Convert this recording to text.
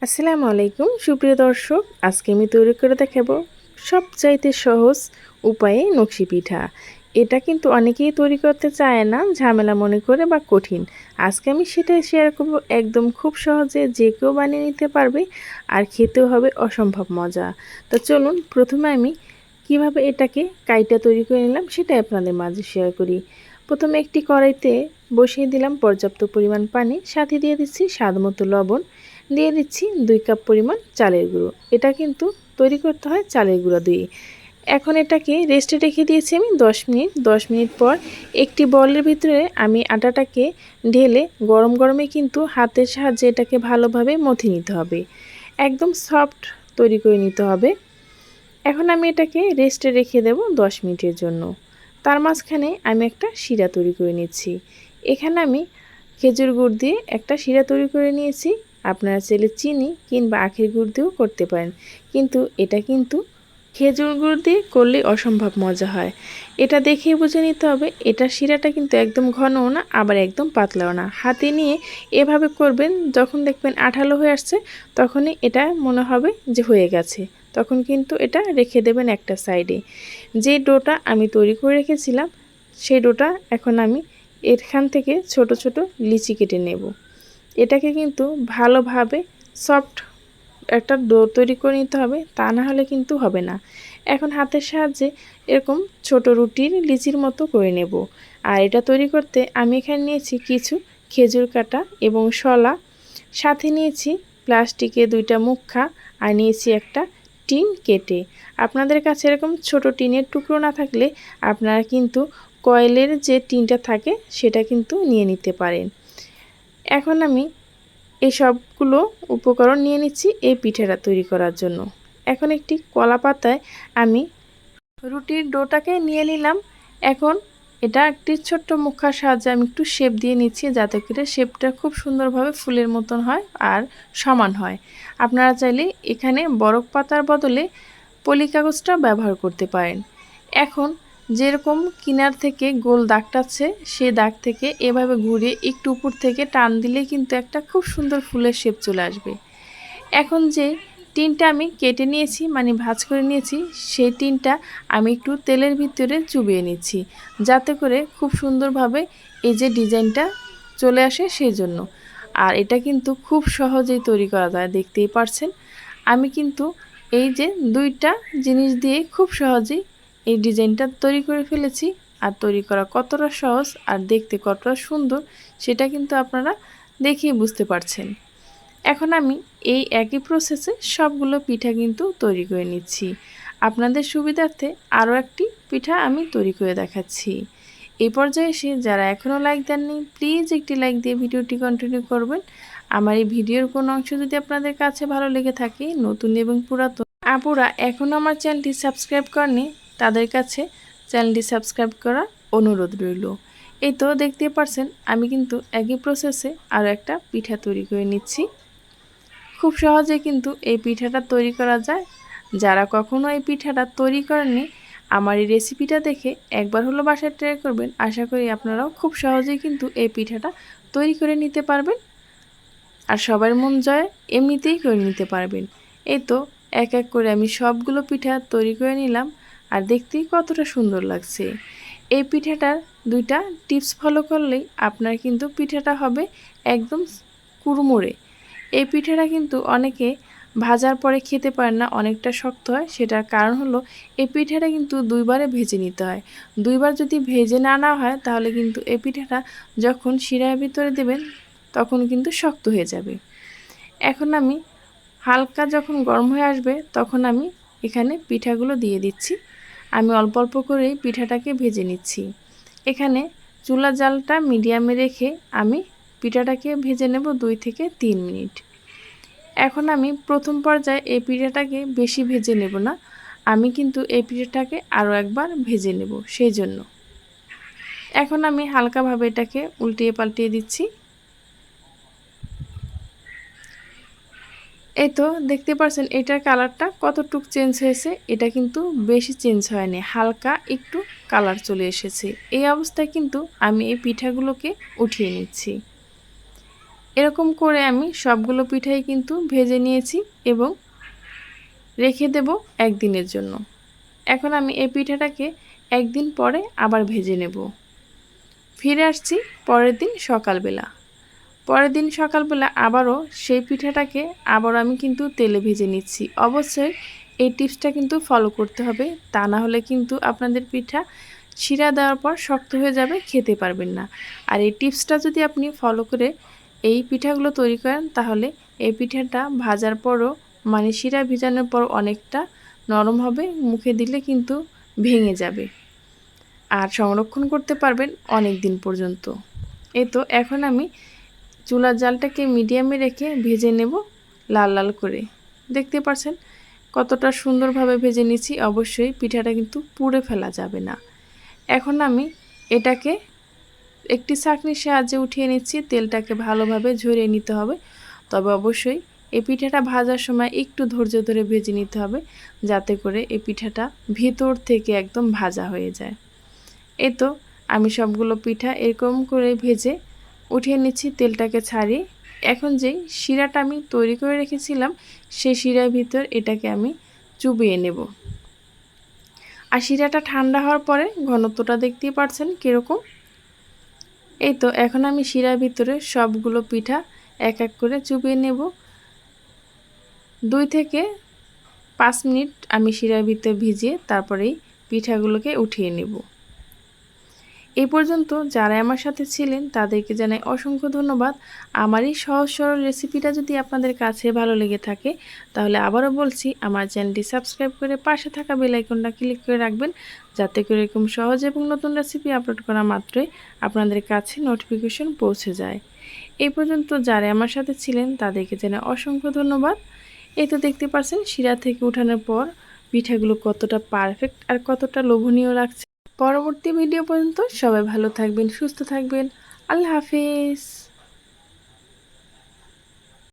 আসসালামু আলাইকুম সুপ্রিয় দর্শক, আজকে আমি তৈরি করে দেখাবো সবচাইতে সহজ উপায়ে নকশি পিঠা। এটা কিন্তু অনেকেই তৈরি করতে চায় না, ঝামেলা মনে করে বা কঠিন। আজকে আমি সেটাই শেয়ার করব, একদম খুব সহজে যে কেউ বানিয়ে নিতে পারবে, আর খেতেও হবে অসম্ভব মজা। তো চলুন প্রথমে আমি কিভাবে এটাকে কাইটা তৈরি করে নিলাম সেটাই আপনাদের মাঝে শেয়ার করি। প্রথমে একটি কড়াইতে বসিয়ে দিলাম পর্যাপ্ত পরিমাণ পানি, সাথে দিয়ে দিচ্ছি স্বাদমতো লবণ, দিয়ে দিচ্ছি 2 কাপ পরিমাণ চালের গুঁড়ো। এটা কিন্তু তৈরি করতে হয় চালের গুঁড়ো দিয়ে। এখন এটাকে রেস্টে রেখে দিয়েছি আমি 10 মিনিট। 10 মিনিট পর একটি বলের ভিতরে আমি আটাটাকে ঢেলে গরম গরমে কিন্তু হাতের সাহায্যে এটাকে ভালোভাবে মথে নিতে হবে, একদম সফট তৈরি করে নিতে হবে। এখন আমি এটাকে রেস্টে রেখে দেব 10 মিনিটের জন্য। তার মাঝখানে আমি একটা শিরা তৈরি করে নিচ্ছি। এখানে আমি খেজুর গুড় দিয়ে একটা শিরা তৈরি করে নিয়েছি। আপনারা চাইলে চিনি কিংবা আখের গুড় দিয়েও করতে পারেন, কিন্তু এটা কিন্তু খেজুর গুড় দিয়ে করলে অসম্ভব মজা হয়। এটা দেখেই বুঝে নিতে হবে, এটা শিরাটা কিন্তু একদম ঘনও না আবার একদম পাতলাও না। হাতে নিয়ে এভাবে করবেন, যখন দেখবেন আঠালো হয়ে আসছে তখনই এটা মনে হবে যে হয়ে গেছে, তখন কিন্তু এটা রেখে দেবেন একটা সাইডে। যে ডোটা আমি তৈরি করে রেখেছিলাম সেই ডোটা এখন আমি এখান থেকে ছোট ছোট লিচি কেটে নেব। এটাকে কিন্তু ভালোভাবে সফট একটা ডো তৈরি করে নিতে হবে, তা না হলে কিন্তু হবে না। এখন হাতের সাহায্যে এরকম ছোট রুটির লিচির মতো করে নেব। আর এটা তৈরি করতে আমি এখানে নিয়েছি কিছু খেজুর কাটা এবং শলা, সাথে নিয়েছি প্লাস্টিকে 2টা মুখা, আর নিয়েছি একটা টিন কেটে। আপনাদের কাছে এরকম ছোট টিনের টুকরো না থাকলে আপনারা কিন্তু কয়েলের যে টিনটা থাকে সেটা কিন্তু নিয়ে নিতে পারেন। এখন আমি এই সবগুলো উপকরণ নিয়ে নিচ্ছি এই পিঠাটা তৈরি করার জন্য। এখন একটি কলা পাতায় আমি রুটির ডোটাকে নিয়ে নিলাম। এখন এটা একটি ছোট্ট মুখার সাহায্যে আমি একটু শেপ দিয়ে নিচ্ছি, যাতে করে শেপটা খুব সুন্দরভাবে ফুলের মতন হয় আর সমান হয়। আপনারা চাইলে এখানে বরফ পাতার বদলে পলি কাগজটা ব্যবহার করতে পারেন। এখন যেরকম কিনার থেকে গোল দাগটা আছে সেই দাগ থেকে এভাবে ঘুরিয়ে একটু উপর থেকে টান দিলে কিন্তু একটা খুব সুন্দর ফুলের শেপ চলে আসবে। এখন যে টিনটা আমি কেটে নিয়েছি মানে ভাঁজ করে নিয়েছি, সেই টিনটা আমি একটু তেলের ভিতরে চুবিয়ে নিচ্ছি, যাতে করে খুব সুন্দরভাবে এই যে ডিজাইনটা চলে আসে সেই জন্য। আর এটা কিন্তু খুব সহজেই তৈরি করা যায়, দেখতেই পারছেন। আমি কিন্তু এই যে 2টা জিনিস দিয়ে খুব সহজেই এই ডিজাইনটা তৈরি করে ফেলেছি। আর তৈরি করা কতটা সহজ আর দেখতে কতটা সুন্দর সেটা কিন্তু আপনারা দেখেই বুঝতে পারছেন। এখন আমি এই একই প্রসেসে সবগুলো পিঠা কিন্তু তৈরি করে নিচ্ছি। আপনাদের সুবিধার্থে আরও একটি পিঠা আমি তৈরি করে দেখাচ্ছি। এই পর্যায়ে এসে যারা এখনও লাইক দেননি, প্লিজ একটি লাইক দিয়ে ভিডিওটি কন্টিনিউ করবেন। আমার এই ভিডিওর কোনো অংশ যদি আপনাদের কাছে ভালো লেগে থাকে, নতুন এবং পুরাতন আপুরা এখনও আমার চ্যানেলটি সাবস্ক্রাইব করেনি, তাদের কাছে চ্যানেলটি সাবস্ক্রাইব করার অনুরোধ রইল। এই তো দেখতেই পারছেন আমি কিন্তু একই প্রসেসে আরও একটা পিঠা তৈরি করে নিচ্ছি। খুব সহজে কিন্তু এই পিঠাটা তৈরি করা যায়। যারা কখনো এই পিঠাটা তৈরি করেননি, আমার এই রেসিপিটা দেখে একবার হলো বাসায় ট্রাই করবেন। আশা করি আপনারাও খুব সহজেই কিন্তু এই পিঠাটা তৈরি করে নিতে পারবেন, আর সবার মন জয় এমনিতেই করে নিতে পারবেন। এই তো এক এক করে আমি সবগুলো পিঠা তৈরি করে নিলাম, আর দেখতেই কতটা সুন্দর লাগছে। এই পিঠাটার 2টা টিপস ফলো করলেই আপনার কিন্তু পিঠাটা হবে একদম কুড়মুড়ে। এই পিঠাটা কিন্তু অনেকে ভাজার পরে খেতে পারেন না, অনেকটা শক্ত হয়। সেটার কারণ হলো এই পিঠাটা কিন্তু 2বারে ভেজে নিতে হয়। 2বার যদি ভেজে না নেওয়া হয় তাহলে কিন্তু এই পিঠাটা যখন শিরার ভিতরে দেবেন তখন কিন্তু শক্ত হয়ে যাবে। এখন আমি হালকা যখন গরম হয়ে আসবে তখন আমি এখানে পিঠাগুলো দিয়ে দিচ্ছি। আমি অল্প অল্প করেই পিঠাটাকে ভেজে নিচ্ছি। এখানে চুলার জালটা মিডিয়ামে রেখে আমি পিঠাটাকে ভেজে নেব 2 থেকে 3 মিনিট। এখন আমি প্রথম পর্যায়ে এই পিঠাটাকে বেশি ভেজে নেব না, আমি কিন্তু এই পিঠাটাকে আরও একবার ভেজে নেব সেই জন্য। এখন আমি হালকাভাবে এটাকে উল্টিয়ে পাল্টিয়ে দিচ্ছি। এই তো দেখতে পাচ্ছেন এটার কালারটা কতটুক চেঞ্জ হয়েছে। এটা কিন্তু বেশি চেঞ্জ হয়নি, হালকা একটু কালার চলে এসেছে। এই অবস্থায় কিন্তু আমি এই পিঠাগুলোকে উঠিয়ে নিচ্ছি। এরকম করে আমি সবগুলো পিঠাই কিন্তু ভেজে নিয়েছি এবং রেখে দেব একদিনের জন্য। এখন আমি এই পিঠাটাকে একদিন পরে আবার ভেজে নেব। ফিরে আসছি পরের দিন সকালবেলা। পরের দিন সকালবেলা আবারও সেই পিঠাটাকে আমি কিন্তু তেলে ভেজে নিচ্ছি। অবশ্যই এই টিপসটা কিন্তু ফলো করতে হবে, তা না হলে কিন্তু আপনাদের পিঠা শিরা দেওয়ার পর শক্ত হয়ে যাবে, খেতে পারবেন না। আর এই টিপসটা যদি আপনি ফলো করে এই পিঠাগুলো তৈরি করেন তাহলে এই পিঠাটা ভাজার পরও মানে শিরা ভিজানোর পর অনেকটা নরম হবে, মুখে দিলে কিন্তু ভেঙে যাবে আর সংরক্ষণ করতে পারবেন অনেক দিন পর্যন্ত। এই তো এখন আমি চুলার জালটাকে মিডিয়ামে রেখে ভেজে নেব লাল লাল করে। দেখতে পাচ্ছেন কতটা সুন্দরভাবে ভেজে নিচ্ছি। অবশ্যই পিঠাটা কিন্তু পুড়ে ফেলা যাবে না। এখন আমি এটাকে একটি ছাঁকনির সাহায্যে উঠিয়ে নিচ্ছি। তেলটাকে ভালোভাবে ঝরিয়ে নিতে হবে। তবে অবশ্যই এই পিঠাটা ভাজার সময় একটু ধৈর্য ধরে ভেজে নিতে হবে, যাতে করে এই পিঠাটা ভিতর থেকে একদম ভাজা হয়ে যায়। এই তো আমি সবগুলো পিঠা এরকম করে ভেজে উঠিয়ে নিচ্ছি তেলটাকে ছাড়িয়ে। এখন যেই শিরাটা আমি তৈরি করে রেখেছিলাম সেই শিরার ভিতর এটাকে আমি চুবিয়ে নেব। আর শিরাটা ঠান্ডা হওয়ার পরে ঘনত্বটা দেখতেই পাচ্ছেন কীরকম। এই তো এখন আমি শিরার ভিতরে সবগুলো পিঠা এক এক করে চুবিয়ে নেব। 2 থেকে 5 মিনিট আমি শিরার ভিতরে ভিজিয়ে তারপরেই পিঠাগুলোকে উঠিয়ে নেব। এই পর্যন্ত যারা আমার সাথে ছিলেন তাদেরকে জানাই অসংখ্য ধন্যবাদ। আমার এই সহজ সরল রেসিপিটা যদি আপনাদের কাছে ভালো লেগে থাকে তাহলে আবারও বলছি আমার চ্যানেলটি সাবস্ক্রাইব করে পাশে থাকা বেল আইকনটা ক্লিক করে রাখবেন, যাতে করে এরকম সহজ এবং নতুন রেসিপি আপলোড করা মাত্রই আপনাদের কাছে নোটিফিকেশন পৌঁছে যায়। এই পর্যন্ত যারা আমার সাথে ছিলেন তাদেরকে জানাই অসংখ্য ধন্যবাদ। এই তো দেখতে পাচ্ছেন শিরা থেকে উঠানোর পর পিঠাগুলো কতটা পারফেক্ট আর কতটা লোভনীয় লাগছে। পরবর্তী ভিডিও পর্যন্ত সবাই ভালো থাকবেন, সুস্থ থাকবেন। আল্লাহ হাফেজ।